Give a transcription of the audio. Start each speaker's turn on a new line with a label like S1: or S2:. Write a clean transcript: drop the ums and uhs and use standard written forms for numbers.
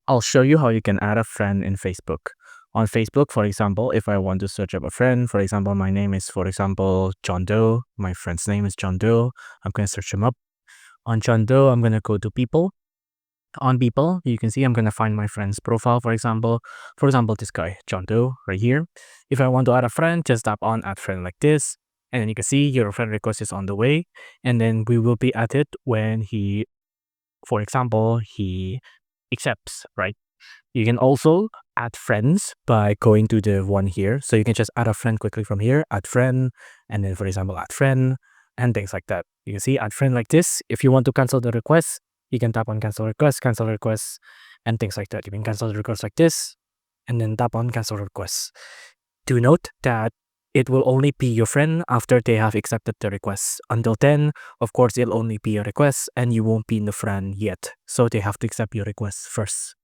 S1: I'll show you how you can add a friend in Facebook. On Facebook, for example, if I want to search up a friend, for example, my name is, for example, John Doe. My friend's name is John Doe. I'm going to search him up. On John Doe, I'm going to go to people. On people, you can see I'm going to find my friend's profile, for example. For example, this guy, John Doe, right here. If I want to add a friend, just tap on add friend like this. And then you can see your friend request is on the way. And then we will be added when he, for example, he accepts, right? You can also add friends by going to the one here. So you can just add a friend quickly from here, add friend, and then for example, add friend, and things like that. You can see add friend like this. If you want to cancel the request, you can tap on cancel request, and things like that. You can cancel the request like this, and then tap on cancel request. Do note that it will only be your friend after they have accepted the request. Until then, of course, it'll only be a request and you won't be in the friend yet. So they have to accept your request first.